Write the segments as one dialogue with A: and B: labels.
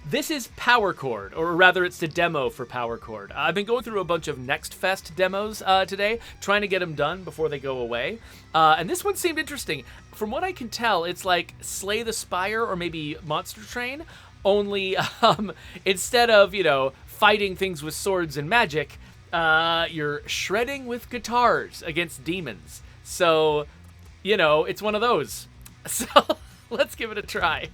A: This is Power Chord, or rather it's the demo for Power Chord. I've been going through a bunch of Next Fest demos today, trying to get them done before they go away. And this one seemed interesting. From what I can tell, it's like Slay the Spire or maybe Monster Train, only instead of, fighting things with swords and magic, you're shredding with guitars against demons. So, it's one of those. So, let's give it a try.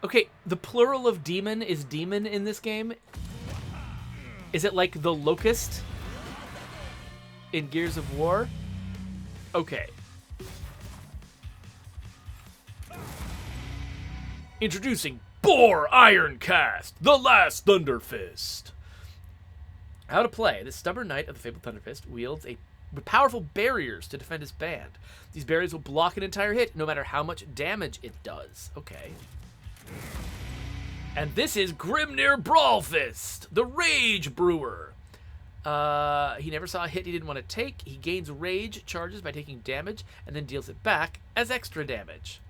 A: Okay, the plural of demon is demon in this game. Is it like the locust in Gears of War? Okay. Introducing Boar Ironcast, the last Thunderfist. How to play. The stubborn knight of the fabled Thunderfist wields powerful barriers to defend his band. These barriers will block an entire hit, no matter how much damage it does. Okay. And this is Grimnir Brawlfist, the Rage Brewer. He never saw a hit he didn't want to take. He gains rage charges by taking damage and then deals it back as extra damage.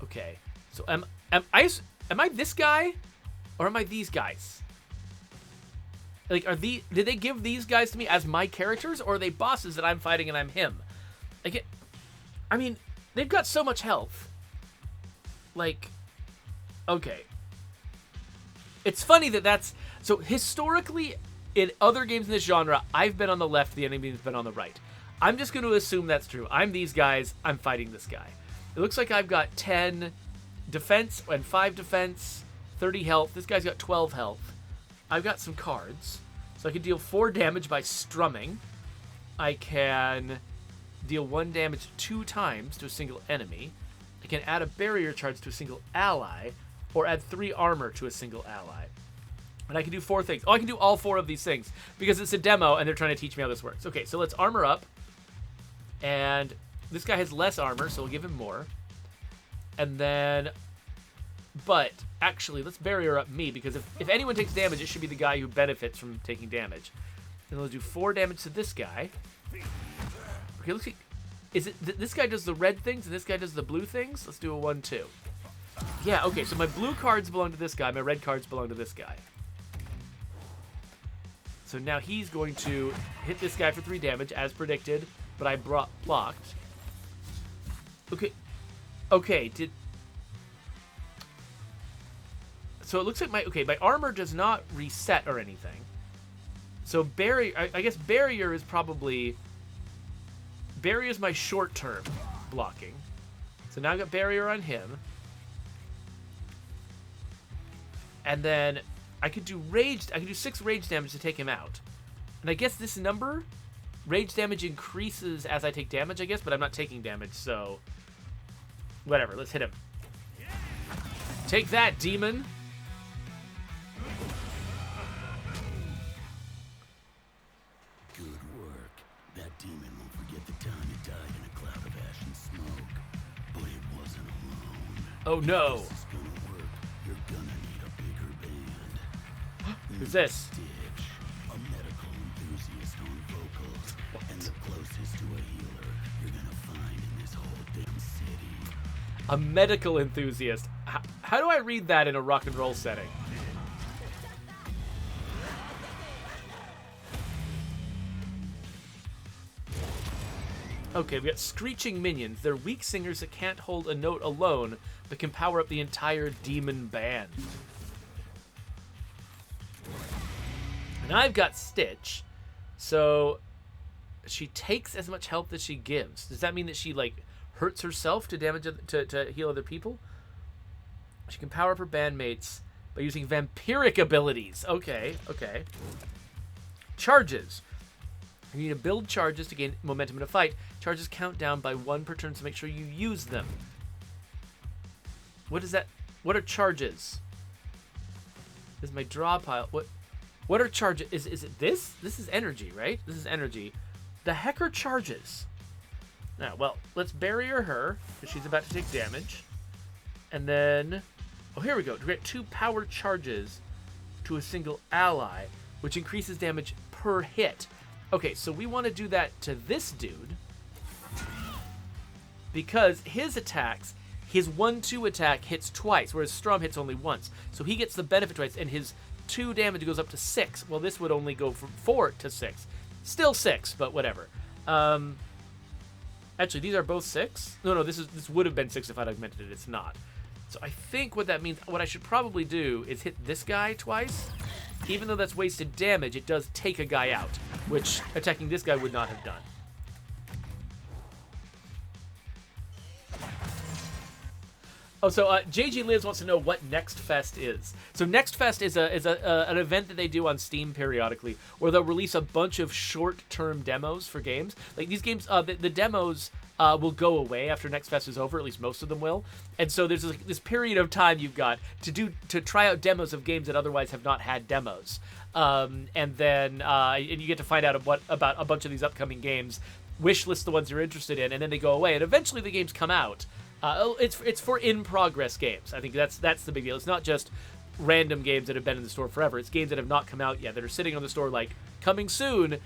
A: Okay, so am I this guy, or am I these guys? Like, did they give these guys to me as my characters, or are they bosses that I'm fighting and I'm him? Like, I mean, they've got so much health. Like, okay. It's funny that's... So, historically, in other games in this genre, I've been on the left, the enemy's been on the right. I'm just going to assume that's true. I'm these guys, I'm fighting this guy. It looks like I've got 10 defense and 5 defense, 30 health. This guy's got 12 health. I've got some cards. So I can deal 4 damage by strumming. I can deal 1 damage 2 times to a single enemy. I can add a barrier charge to a single ally, or add 3 armor to a single ally. And I can do 4 things. Oh, I can do all 4 of these things, because it's a demo, and they're trying to teach me how this works. Okay, so let's armor up. And this guy has less armor, so we'll give him more. And then... But, actually, let's barrier up me, because if anyone takes damage, it should be the guy who benefits from taking damage. And we'll do 4 damage to this guy. Okay, looks like... Is it this guy does the red things and this guy does the blue things? Let's do a 1-2. Yeah, okay, so my blue cards belong to this guy, my red cards belong to this guy. So now he's going to hit this guy for 3 damage, as predicted, but I blocked. Okay. Okay, So it looks like my armor does not reset or anything. So I guess barrier is probably... Barrier is my short-term blocking. So now I've got barrier on him. And then I could do 6 rage damage to take him out. And I guess this number, rage damage increases as I take damage, I guess, but I'm not taking damage, so... Whatever, let's hit him. Take that, demon! Oh no! You're gonna need a bigger band. Who's this? A medical enthusiast on vocals, and the closest to a healer you're gonna find in this whole damn city. A medical enthusiast. How do I read that in a rock and roll setting? Okay, we got screeching minions. They're weak singers that can't hold a note alone, but can power up the entire demon band. And I've got Stitch, so she takes as much health as she gives. Does that mean that she, like, hurts herself to damage to heal other people? She can power up her bandmates by using vampiric abilities. Okay, okay. Charges. You need to build charges to gain momentum in a fight. Charges count down by 1 per turn, so make sure you use them. What is that? What are charges? This is my draw pile. What are charges? Is it this? This is energy, right? This is energy. The heck are charges? Now, well, let's barrier her, because she's about to take damage. And then... Oh, here we go. To grant 2 power charges to a single ally, which increases damage per hit. Okay, so we want to do that to this dude, because his attacks, his 1-2 attack hits twice, whereas Strom hits only once. So he gets the benefit twice, and his 2 damage goes up to 6. Well, this would only go from 4 to 6. Still 6, but whatever. Actually, these are both 6. No, this would have been 6 if I'd augmented it. It's not. So I think what that means, what I should probably do is hit this guy twice. Even though that's wasted damage, it does take a guy out, which attacking this guy would not have done. Oh, so JG Liz wants to know what Next Fest is. So Next Fest is an event that they do on Steam periodically, where they'll release a bunch of short-term demos for games. Like these games, the demos will go away after Next Fest is over. At least most of them will. And so there's this period of time you've got to try out demos of games that otherwise have not had demos. And then you get to find out about a bunch of these upcoming games, wishlist the ones you're interested in, and then they go away. And eventually the games come out. It's for in-progress games. I think that's the big deal. It's not just random games that have been in the store forever. It's games that have not come out yet, that are sitting on the store like, coming soon.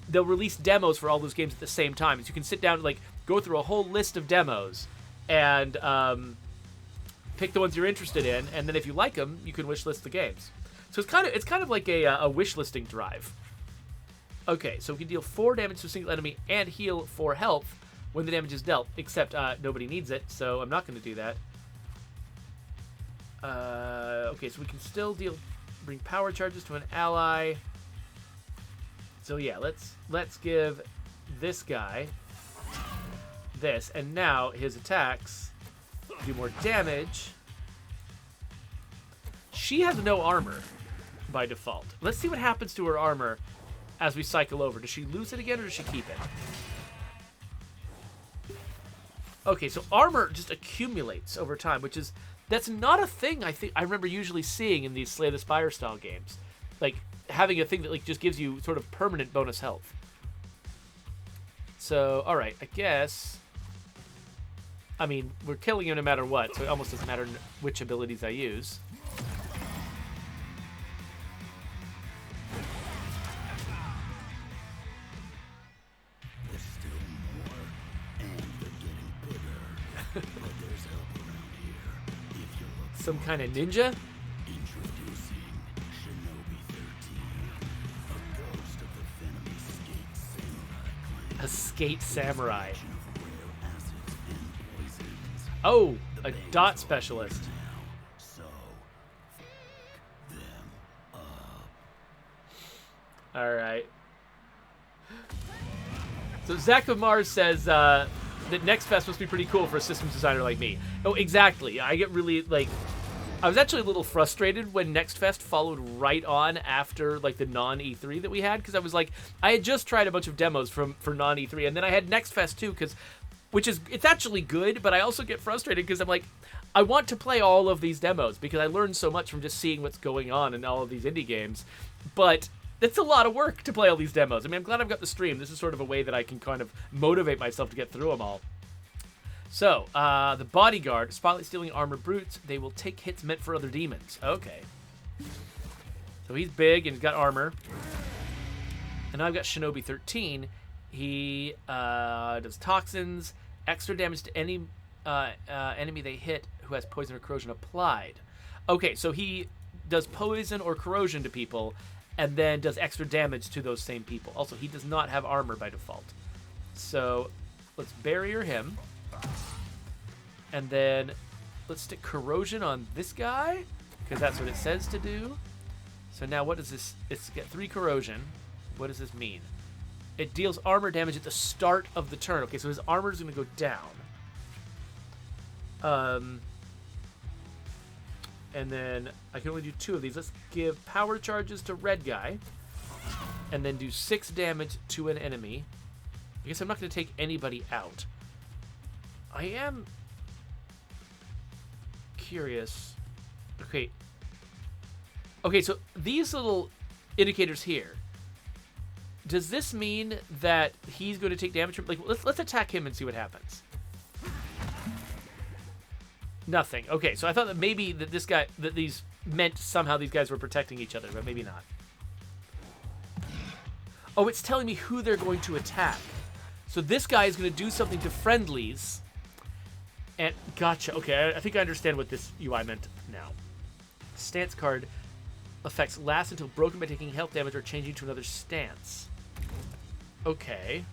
A: They'll release demos for all those games at the same time. So you can sit down and like go through a whole list of demos and pick the ones you're interested in, and then if you like them, you can wishlist the games. So it's kind of like a wishlisting drive. Okay, so we can deal 4 damage to a single enemy and heal 4 health when the damage is dealt, except nobody needs it, so I'm not going to do that. Okay, so we can still bring power charges to an ally. So yeah, let's give this guy this, and now his attacks do more damage. She has no armor by default. Let's see what happens to her armor as we cycle over. Does she lose it again, or does she keep it? Okay, so armor just accumulates over time, that's not a thing I remember usually seeing in these Slay the Spire-style games. Like, having a thing that like just gives you sort of permanent bonus health. So, alright, I guess... I mean, we're killing him no matter what, so it almost doesn't matter which abilities I use. Some kind of ninja?
B: Introducing Shinobi 13, a ghost of the Venom Skate Samurai clan.
A: A skate samurai.
B: Of rare acids and poisons.
A: Oh,
B: The
A: a
B: names
A: dot
B: are
A: specialist.
B: now, so fuck them up.
A: Alright. So Zach of Mars says that Next Fest must be pretty cool for a systems designer like me. Oh, exactly. I get really, like... I was actually a little frustrated when Next Fest followed right on after, like, the non-E3 that we had, because I was like... I had just tried a bunch of demos for non-E3, and then I had Next Fest too, it's actually good, but I also get frustrated because I'm like... I want to play all of these demos, because I learned so much from just seeing what's going on in all of these indie games, but... It's a lot of work to play all these demos. I mean, I'm glad I've got the stream. This is sort of a way that I can kind of motivate myself to get through them all. So, the Bodyguard, Spotlight Stealing Armor Brutes, they will take hits meant for other demons. Okay. So he's big and he's got armor. And now I've got Shinobi 13. He does toxins, extra damage to any enemy they hit who has poison or corrosion applied. Okay, so he does poison or corrosion to people, and then does extra damage to those same people. Also, he does not have armor by default. So, let's barrier him. And then, let's stick corrosion on this guy, because that's what it says to do. So now what does this... It's got 3 corrosion. What does this mean? It deals armor damage at the start of the turn. Okay, so his armor is going to go down. And then I can only do 2 of these. Let's give power charges to red guy. And then do 6 damage to an enemy. I guess I'm not going to take anybody out. I am curious. Okay. Okay, so these little indicators here. Does this mean that he's going to take damage from... Like, let's attack him and see what happens. Nothing. Okay, so I thought that maybe that this guy... That these meant somehow these guys were protecting each other, but maybe not. Oh, it's telling me who they're going to attack. So this guy is going to do something to friendlies. And gotcha. Okay, I think I understand what this UI meant now. Stance card effects last until broken by taking health damage or changing to another stance. Okay.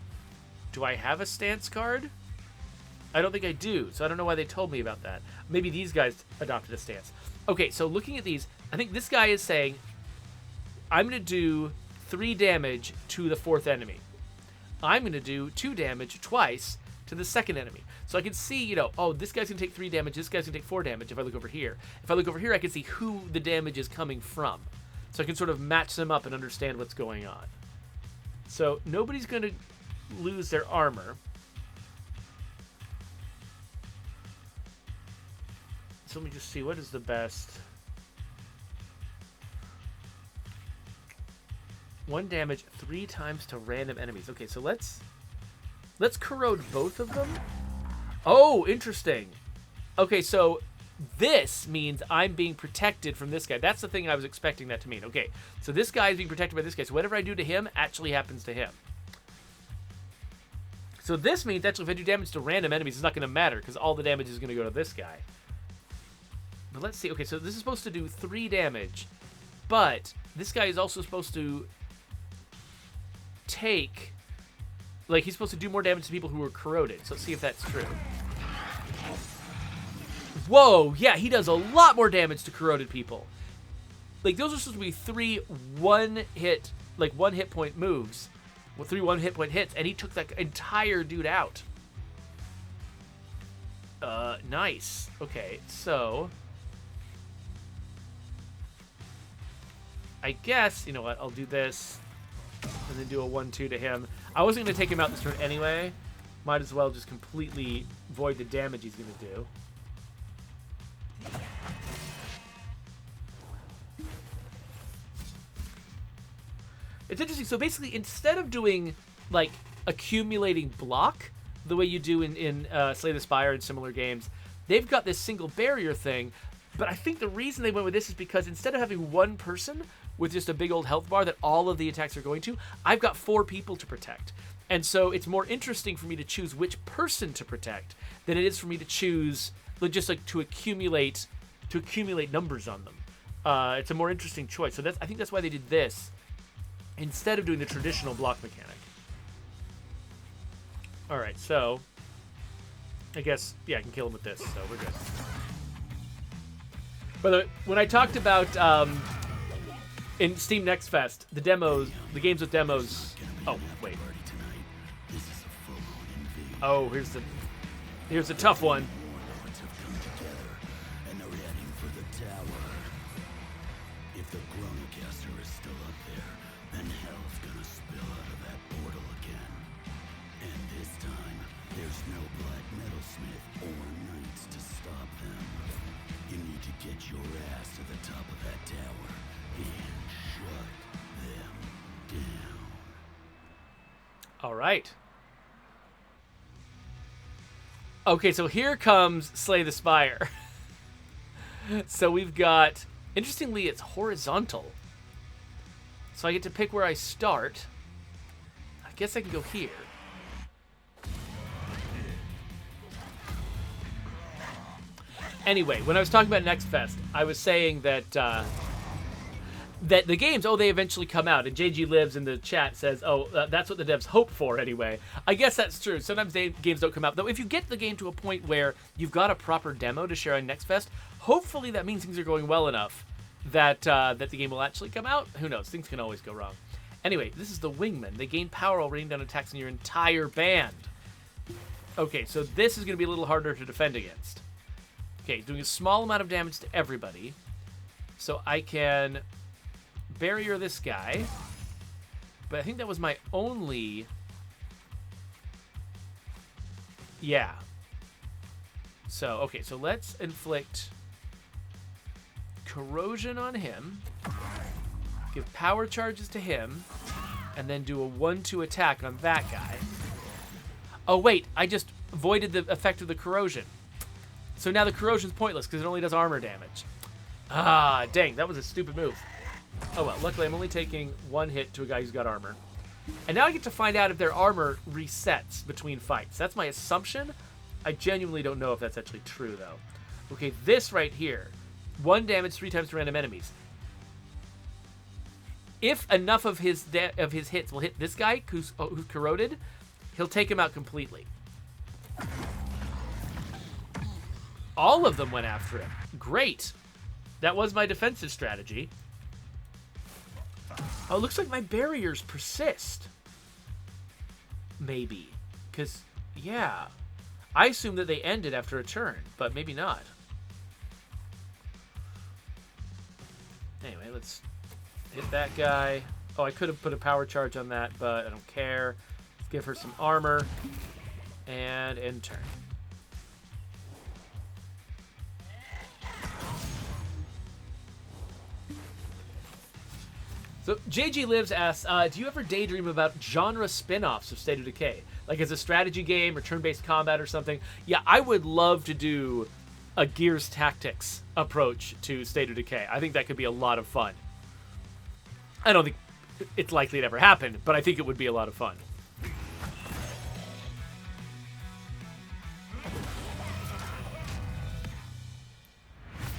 A: Do I have a stance card? I don't think I do, so I don't know why they told me about that. Maybe these guys adopted a stance. Okay, so looking at these, I think this guy is saying, I'm going to do 3 damage to the 4th enemy. I'm going to do 2 damage twice to the 2nd enemy. So I can see, you know, oh, this guy's going to take 3 damage, this guy's going to take 4 damage if I look over here. If I look over here, I can see who the damage is coming from. So I can sort of match them up and understand what's going on. So nobody's going to lose their armor. So let me just see, what is the best? 1 damage 3 times to random enemies. Okay, so let's corrode both of them. Oh, interesting. Okay, so this means I'm being protected from this guy. That's the thing I was expecting that to mean. Okay, so this guy is being protected by this guy. So whatever I do to him actually happens to him. So this means actually if I do damage to random enemies, it's not going to matter because all the damage is going to go to this guy. But let's see. Okay, so this is supposed to do 3 damage, but this guy is also supposed to take... Like, he's supposed to do more damage to people who are corroded. So let's see if that's true. Whoa, yeah, he does a lot more damage to corroded people. Like, those are supposed to be 3 one-hit, like, 1 hit point moves. With 3 1 hit point hits, and he took that entire dude out. Nice. Okay, so... I guess, you know what, I'll do this. And then do a 1-2 to him. I wasn't going to take him out this turn anyway. Might as well just completely void the damage he's going to do. It's interesting. So basically, instead of doing, like, accumulating block, the way you do in Slay the Spire and similar games, they've got this single barrier thing. But I think the reason they went with this is because instead of having one person with just a big old health bar that all of the attacks are going to, I've got 4 people to protect. And so it's more interesting for me to choose which person to protect than it is for me to choose, just like to accumulate numbers on them. It's a more interesting choice. So I think that's why they did this instead of doing the traditional block mechanic. All right, so I guess, yeah, I can kill him with this, so we're good. By the way, when I talked about in Steam Next Fest, the demos, the games with demos. Oh, wait. Oh, here's the tough one.
B: If the Chronocaster is still up there, then hell's gonna spill out of that portal again. And this time, there's no black metalsmith or knights to stop them. You need to get your ass to the top of that tower and shut them down.
A: All right. Okay, so here comes Slay the Spire. So we've got... Interestingly, it's horizontal. So I get to pick where I start. I guess I can go here. Anyway, when I was talking about Next Fest, I was saying that that the games, they eventually come out. And JG Lives in the chat says, that's what the devs hope for anyway. I guess that's true. Sometimes games don't come out. Though if you get the game to a point where you've got a proper demo to share on Next Fest, hopefully that means things are going well enough that that the game will actually come out. Who knows? Things can always go wrong. Anyway, this is the Wingman. They gain power while raining down attacks on your entire band. Okay, so this is going to be a little harder to defend against. Okay, doing a small amount of damage to everybody. So I can barrier this guy. But I think that was my only... Yeah. So, okay, so let's inflict corrosion on him. Give power charges to him. And then do a 1-2 attack on that guy. Oh, wait, I just voided the effect of the corrosion. So now the corrosion's pointless because it only does armor damage. Ah, dang, that was a stupid move. Oh well, luckily I'm only taking 1 hit to a guy who's got armor. And now I get to find out if their armor resets between fights. That's my assumption. I genuinely don't know if that's actually true, though. Okay, this right here. 1 damage 3 times to random enemies. If enough of his hits will hit this guy who's corroded, he'll take him out completely. All of them went after him. Great. That was my defensive strategy. Oh, it looks like my barriers persist. Maybe. Because, yeah. I assume that they ended after a turn, but maybe not. Anyway, let's hit that guy. Oh, I could have put a power charge on that, but I don't care. Let's give her some armor. And end turn. So JG Lives asks, do you ever daydream about genre spin-offs of State of Decay? Like as a strategy game or turn-based combat or something? Yeah, I would love to do a Gears Tactics approach to State of Decay. I think that could be a lot of fun. I don't think it's likely to ever happen, but I think it would be a lot of fun.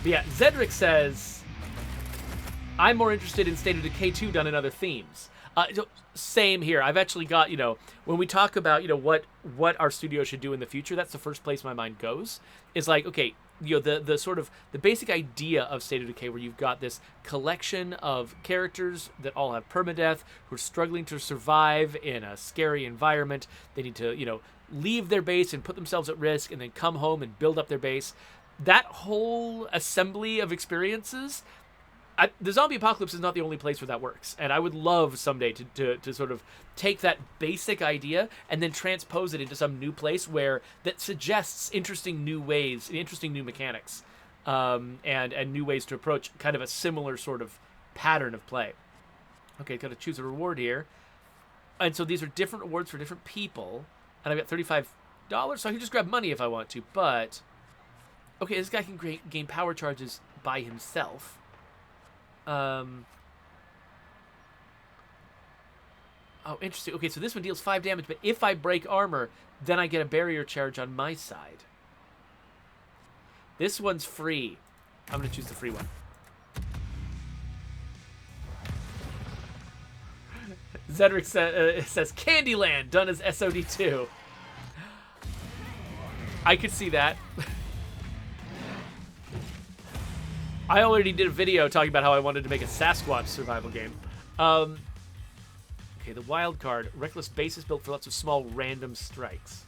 A: But yeah, Zedric says... I'm more interested in State of Decay 2 done in other themes. Same here. I've actually got, when we talk about, what our studio should do in the future, that's the first place my mind goes. Is like, okay, the sort of the basic idea of State of Decay where you've got this collection of characters that all have permadeath, who are struggling to survive in a scary environment. They need to, leave their base and put themselves at risk and then come home and build up their base. That whole assembly of experiences... the zombie apocalypse is not the only place where that works, and I would love someday to sort of take that basic idea and then transpose it into some new place where that suggests interesting new ways, interesting new mechanics, and new ways to approach kind of a similar sort of pattern of play. Okay, got to choose a reward here, and so these are different rewards for different people, and I've got $35, so I can just grab money if I want to. But okay, this guy can gain power charges by himself. Oh, interesting. Okay, so this one deals 5 damage, but if I break armor, then I get a barrier charge on my side. This one's free. I'm going to choose the free one. Zedric says, Candyland, done as SOD2. I could see that. I already did a video talking about how I wanted to make a Sasquatch survival game. Okay, the wild card. Reckless base is built for lots of small random strikes.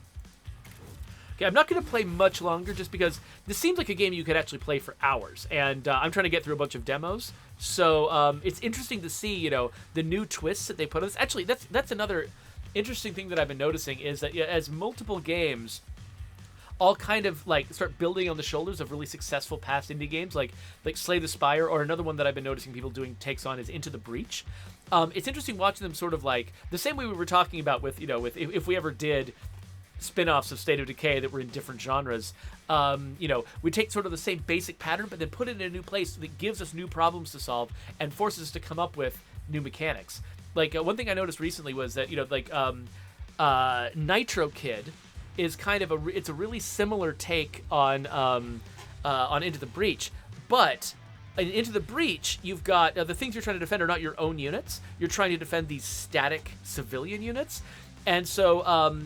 A: Okay, I'm not going to play much longer just because this seems like a game you could actually play for hours. And I'm trying to get through a bunch of demos. So it's interesting to see, the new twists that they put on this. Actually, that's another interesting thing that I've been noticing is that as multiple games... all kind of like start building on the shoulders of really successful past indie games like Slay the Spire, or another one that I've been noticing people doing takes on is Into the Breach. It's interesting watching them sort of like the same way we were talking about with if we ever did spin-offs of State of Decay that were in different genres. We take sort of the same basic pattern but then put it in a new place that gives us new problems to solve and forces us to come up with new mechanics. Like one thing I noticed recently was that Nitro Kid is kind of it's a really similar take on Into the Breach, but in Into the Breach you've got the things you're trying to defend are not your own units. You're trying to defend these static civilian units, and so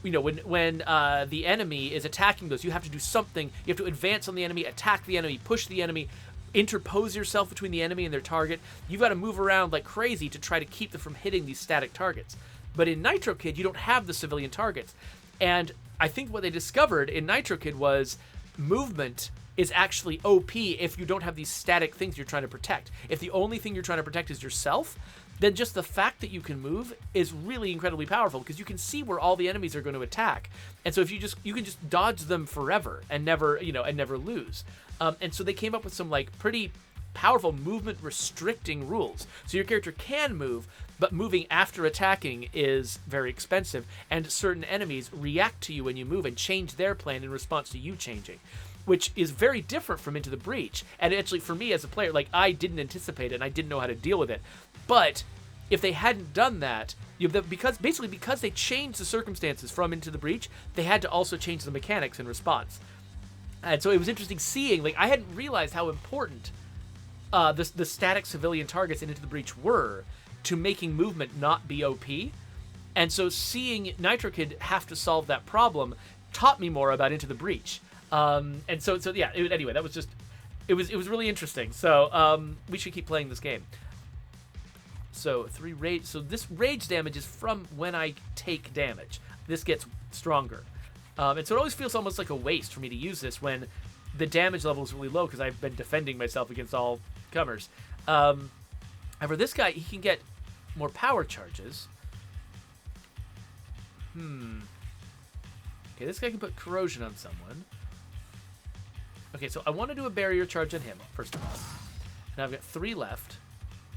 A: when the enemy is attacking those, you have to do something. You have to advance on the enemy, attack the enemy, push the enemy, interpose yourself between the enemy and their target. You've got to move around like crazy to try to keep them from hitting these static targets. But in Nitro Kid, you don't have the civilian targets. And I think what they discovered in Nitro Kid was movement is actually OP if you don't have these static things you're trying to protect. If the only thing you're trying to protect is yourself, then just the fact that you can move is really incredibly powerful, because you can see where all the enemies are going to attack. And so if you can just dodge them forever and never lose. And so they came up with some like pretty powerful movement restricting rules. So your character can move, but moving after attacking is very expensive, and certain enemies react to you when you move and change their plan in response to you changing, which is very different from Into the Breach. And actually, for me as a player, like, I didn't anticipate it and I didn't know how to deal with it. But if they hadn't done that, because they changed the circumstances from Into the Breach, they had to also change the mechanics in response. And so it was interesting seeing, like, I hadn't realized how important the static civilian targets in Into the Breach were to making movement not be OP. And so seeing Nitro Kid have to solve that problem taught me more about Into the Breach. And so yeah, anyway, that was just, it was really interesting. So we should keep playing this game. So 3 rage. So this rage damage is from when I take damage. This gets stronger. And so it always feels almost like a waste for me to use this when the damage level is really low, because I've been defending myself against all comers. However, this guy, he can get more power charges. Okay, this guy can put corrosion on someone. Okay, so I want to do a barrier charge on him, first of all. Now I've got 3 left.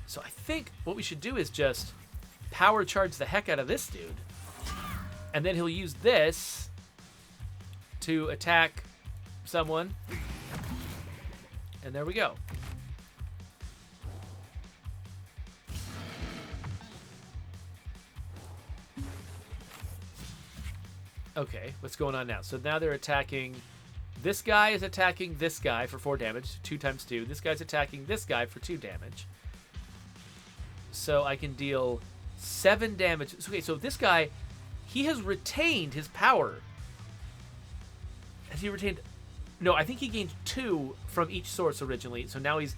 A: So I think what we should do is just power charge the heck out of this dude. And then he'll use this to attack someone. And there we go. Okay, what's going on now? So now they're attacking... This guy is attacking this guy for 4 damage, 2 times 2. This guy's attacking this guy for 2 damage. So I can deal 7 damage. Okay, so this guy, he has retained his power. Has he retained... No, I think he gained 2 from each source originally. So now he's...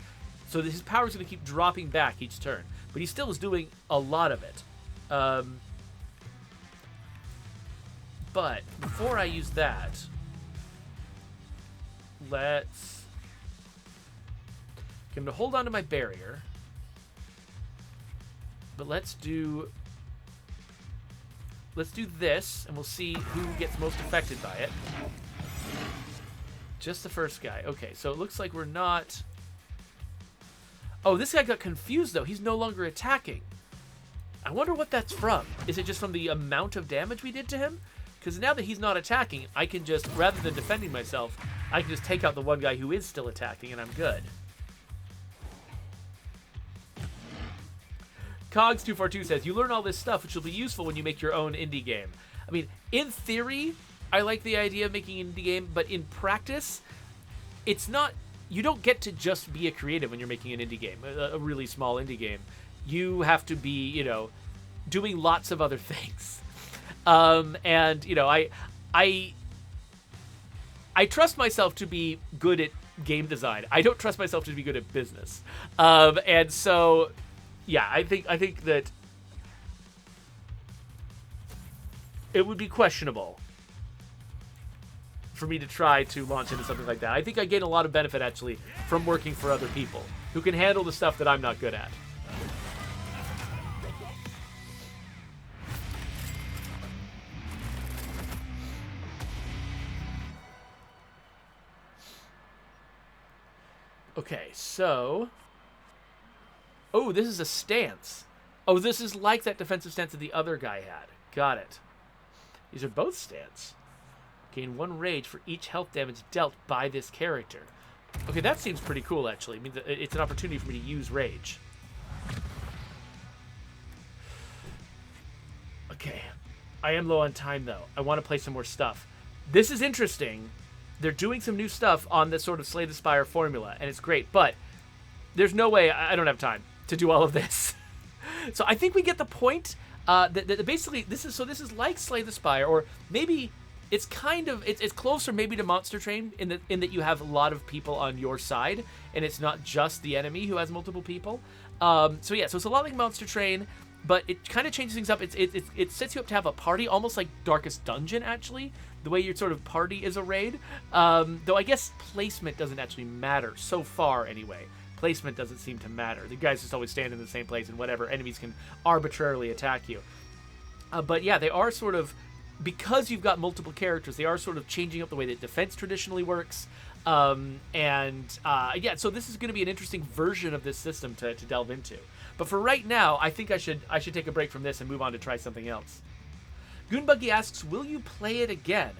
A: So his power is going to keep dropping back each turn. But he still is doing a lot of it. But before I use that, let's get him to hold on to my barrier. But let's do this, and we'll see who gets most affected by it. Just the first guy. Okay, so it looks like we're not... Oh, this guy got confused, though. He's no longer attacking. I wonder what that's from. Is it just from the amount of damage we did to him? Because now that he's not attacking, I can just, rather than defending myself, I can just take out the one guy who is still attacking, and I'm good. Cogs242 says, you learn all this stuff, which will be useful when you make your own indie game. I mean, in theory, I like the idea of making an indie game, but in practice, it's not... You don't get to just be a creative when you're making an indie game, a really small indie game. You have to be, you know, doing lots of other things. And, you know, I trust myself to be good at game design. I don't trust myself to be good at business. And so, yeah, I think that it would be questionable for me to try to launch into something like that. I think I gain a lot of benefit, actually, from working for other people who can handle the stuff that I'm not good at. Okay, so... Oh, this is a stance. Oh, this is like that defensive stance that the other guy had. Got it. These are both stance. Gain 1 rage for each health damage dealt by this character. Okay, that seems pretty cool, actually. I mean, it's an opportunity for me to use rage. Okay. I am low on time, though. I want to play some more stuff. This is interesting. They're doing some new stuff on this sort of Slay the Spire formula, and it's great, but there's no way I don't have time to do all of this. So I think we get the point that basically this is like Slay the Spire, or maybe it's kind of it's closer maybe to Monster Train in that you have a lot of people on your side, and it's not just the enemy who has multiple people. So yeah, so it's a lot like Monster Train, but it kind of changes things up. It sets you up to have a party, almost like Darkest Dungeon, actually, the way your sort of party is arrayed. Though I guess placement doesn't actually matter, so far anyway. Placement doesn't seem to matter. The guys just always stand in the same place, and whatever, enemies can arbitrarily attack you. But yeah, they are sort of, because you've got multiple characters, they are sort of changing up the way that defense traditionally works. Yeah, so this is going to be an interesting version of this system to delve into. But for right now, I think I should take a break from this and move on to try something else. Goonbuggy asks, will you play it again?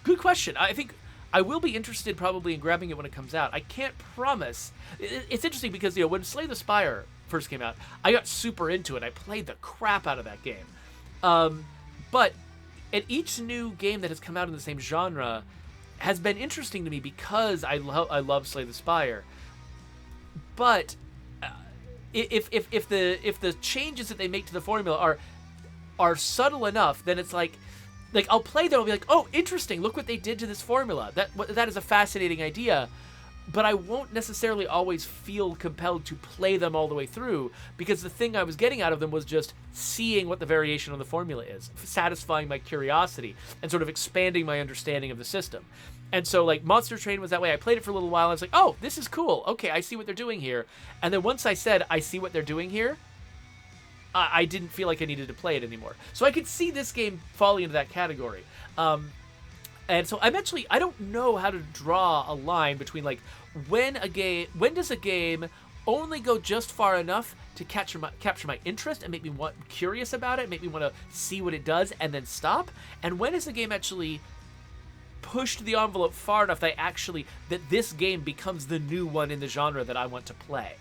A: Good question. I think I will be interested probably in grabbing it when it comes out. I can't promise. It's interesting because, when Slay the Spire first came out, I got super into it. I played the crap out of that game. But at each new game that has come out in the same genre has been interesting to me because I love Slay the Spire. But if the changes that they make to the formula are subtle enough, then it's like I'll play them and be like, oh, interesting, look what they did to this formula. That is a fascinating idea. But I won't necessarily always feel compelled to play them all the way through, because the thing I was getting out of them was just seeing what the variation on the formula is, satisfying my curiosity, and sort of expanding my understanding of the system. And so, like, Monster Train was that way. I played it for a little while, and I was like, oh, this is cool. Okay, I see what they're doing here. And then once I said, I see what they're doing here, I didn't feel like I needed to play it anymore. So I could see this game falling into that category. And so I don't know how to draw a line between, like, when does a game only go just far enough to capture my interest and make me curious about it, make me want to see what it does, and then stop? And when is the game actually pushed the envelope far enough that this game becomes the new one in the genre that I want to play?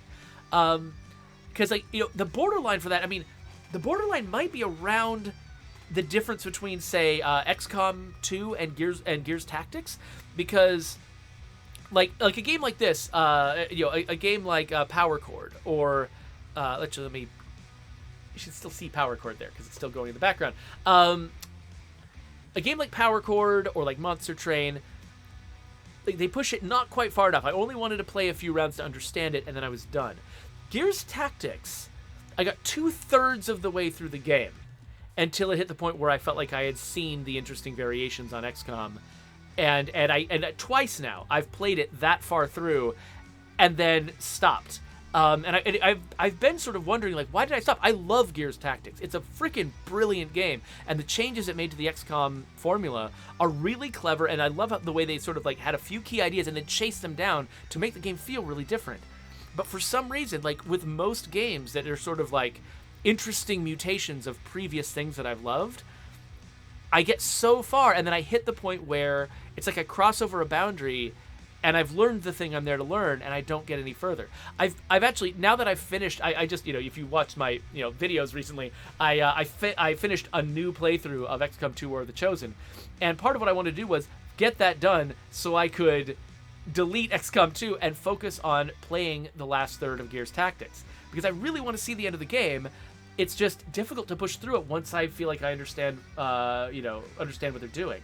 A: Because, the borderline for that, I mean, the borderline might be around the difference between, say, XCOM 2 and Gears Tactics, because like a game like this, a game like Power Chord, or you should still see Power Chord there because it's still going in the background. A game like Power Chord or like Monster Train, they push it not quite far enough. I only wanted to play a few rounds to understand it, and then I was done. Gears Tactics, I got 2/3 of the way through the game until it hit the point where I felt like I had seen the interesting variations on XCOM, and twice now I've played it that far through, and then stopped. I've been sort of wondering, like, why did I stop? I love Gears Tactics. It's a freaking brilliant game, and the changes it made to the XCOM formula are really clever, and I love the way they sort of like had a few key ideas and then chased them down to make the game feel really different. But for some reason, like with most games that are sort of like interesting mutations of previous things that I've loved, I get so far and then I hit the point where it's like I cross over a boundary and I've learned the thing I'm there to learn and I don't get any further. I've actually, now that I've finished, I just, if you watched my, videos recently, I finished a new playthrough of XCOM 2 War of the Chosen. And part of what I wanted to do was get that done so I could delete XCOM 2 and focus on playing the last third of Gears Tactics, because I really want to see the end of the game. It's just difficult to push through it once I feel like I understand what they're doing.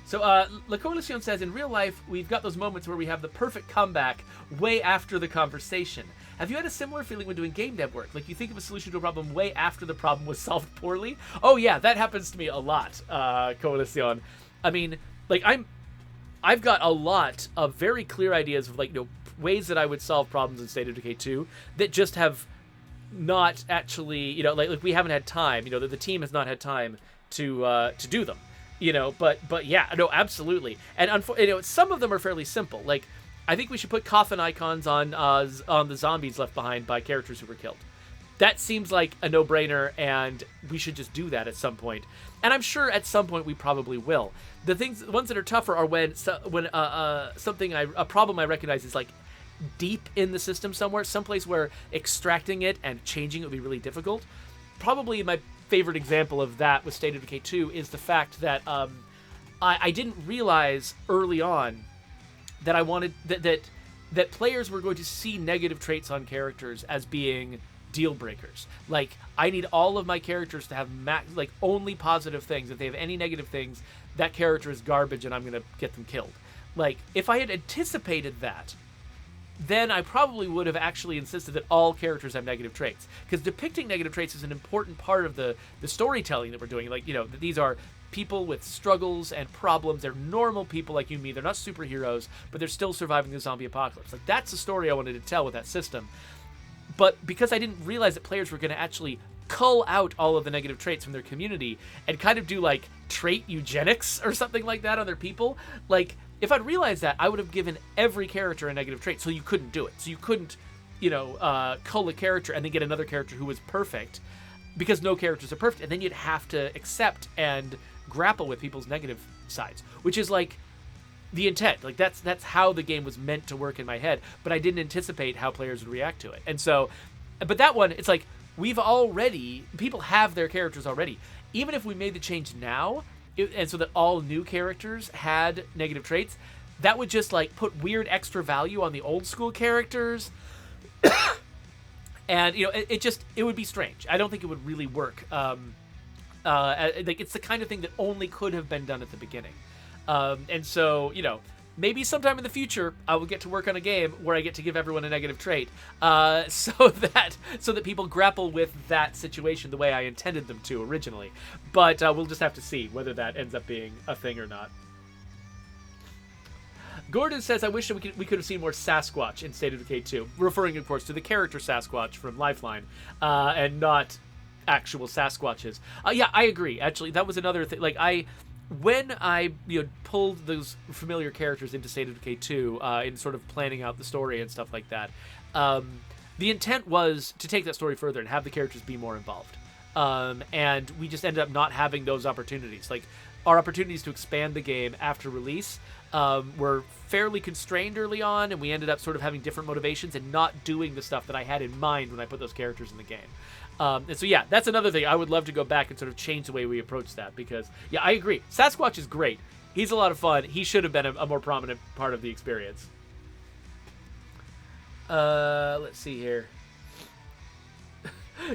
A: So, La Coalition says, in real life, we've got those moments where we have the perfect comeback way after the conversation. Have you had a similar feeling when doing game dev work? Like, you think of a solution to a problem way after the problem was solved poorly? Oh, yeah, that happens to me a lot, Coalition. I mean, like, I've got a lot of very clear ideas of, like, ways that I would solve problems in State of Decay 2 that just have not actually, like we haven't had time, that the team has not had time to do them. But yeah, no, absolutely. And some of them are fairly simple. Like, I think we should put coffin icons on the zombies left behind by characters who were killed. That seems like a no-brainer, and we should just do that at some point. And I'm sure at some point we probably will. The ones that are tougher are when a problem I recognize is like deep in the system somewhere, someplace where extracting it and changing it would be really difficult. Probably my favorite example of that with State of Decay 2 is the fact that I didn't realize early on that I wanted that players were going to see negative traits on characters as being deal breakers. Like, I need all of my characters to have only positive things. If they have any negative things, that character is garbage and I'm going to get them killed. Like, if I had anticipated that, then I probably would have actually insisted that all characters have negative traits, because depicting negative traits is an important part of the storytelling that we're doing. Like, that these are people with struggles and problems. They're normal people like you and me. They're not superheroes, but they're still surviving the zombie apocalypse. Like, that's the story I wanted to tell with that system. But because I didn't realize that players were going to actually cull out all of the negative traits from their community and kind of do like trait eugenics or something like that on their people, like, if I'd realized that, I would have given every character a negative trait, so you couldn't do it. So you couldn't, cull a character and then get another character who was perfect, because no characters are perfect, and then you'd have to accept and grapple with people's negative sides, which is like the intent. Like, that's how the game was meant to work in my head, but I didn't anticipate how players would react to it. And so, but that one, it's like, people have their characters already. Even if we made the change now, and so that all new characters had negative traits, that would just like put weird extra value on the old school characters. And it would be strange. I don't think it would really work. Like, it's the kind of thing that only could have been done at the beginning. And so, maybe sometime in the future I will get to work on a game where I get to give everyone a negative trait, so that people grapple with that situation the way I intended them to originally. But we'll just have to see whether that ends up being a thing or not. Gordon says, I wish we could have seen more Sasquatch in State of Decay 2, referring, of course, to the character Sasquatch from Lifeline, and not actual Sasquatches. Yeah, I agree. Actually, that was another thing. Like, when I pulled those familiar characters into State of Decay 2 in sort of planning out the story and stuff like that, the intent was to take that story further and have the characters be more involved. And we just ended up not having those opportunities. Like, our opportunities to expand the game after release were fairly constrained early on, and we ended up sort of having different motivations and not doing the stuff that I had in mind when I put those characters in the game. And so, yeah, that's another thing. I would love to go back and sort of change the way we approach that, because, yeah, I agree. Sasquatch is great. He's a lot of fun. He should have been a more prominent part of the experience. Let's see here.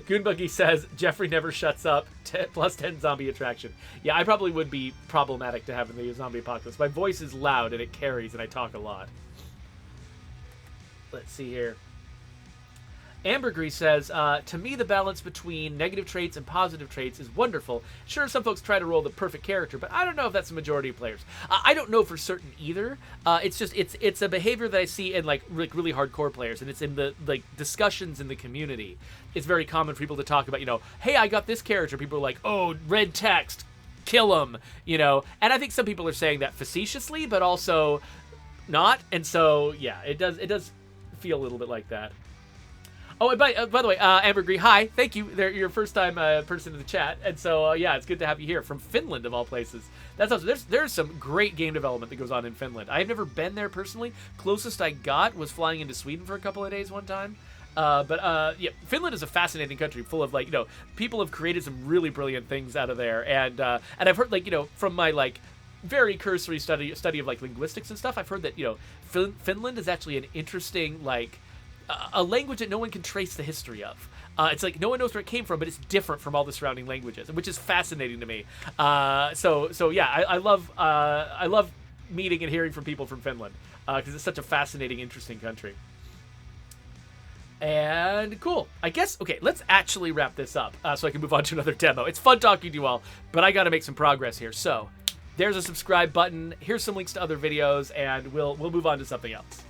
A: Goonbuggy says, Jeffrey never shuts up, plus 10 zombie attraction. Yeah, I probably would be problematic to have in the zombie apocalypse. My voice is loud and it carries and I talk a lot. Let's see here. Ambergris says, to me, the balance between negative traits and positive traits is wonderful. Sure, some folks try to roll the perfect character, but I don't know if that's the majority of players. I don't know for certain either. It's a behavior that I see in like really hardcore players, and it's in the like discussions in the community. It's very common for people to talk about, hey, I got this character. People are like, oh, red text, kill him, And I think some people are saying that facetiously, but also not. And so, yeah, it does feel a little bit like that. Oh, and by the way, Ambergris, hi, thank you. You're your first time person in the chat, and so yeah, it's good to have you here from Finland of all places. That's awesome. There's some great game development that goes on in Finland. I've never been there personally. Closest I got was flying into Sweden for a couple of days one time. But yeah, Finland is a fascinating country full of people have created some really brilliant things out of there, and I've heard from my very cursory study of linguistics and stuff. I've heard that Finland is actually an interesting a language that no one can trace the history of. It's like no one knows where it came from, but it's different from all the surrounding languages, which is fascinating to me. So yeah, I love meeting and hearing from people from Finland because it's such a fascinating, interesting country. And cool. I guess, okay, let's actually wrap this up so I can move on to another demo. It's fun talking to you all, but I got to make some progress here. So there's a subscribe button. Here's some links to other videos, and we'll move on to something else.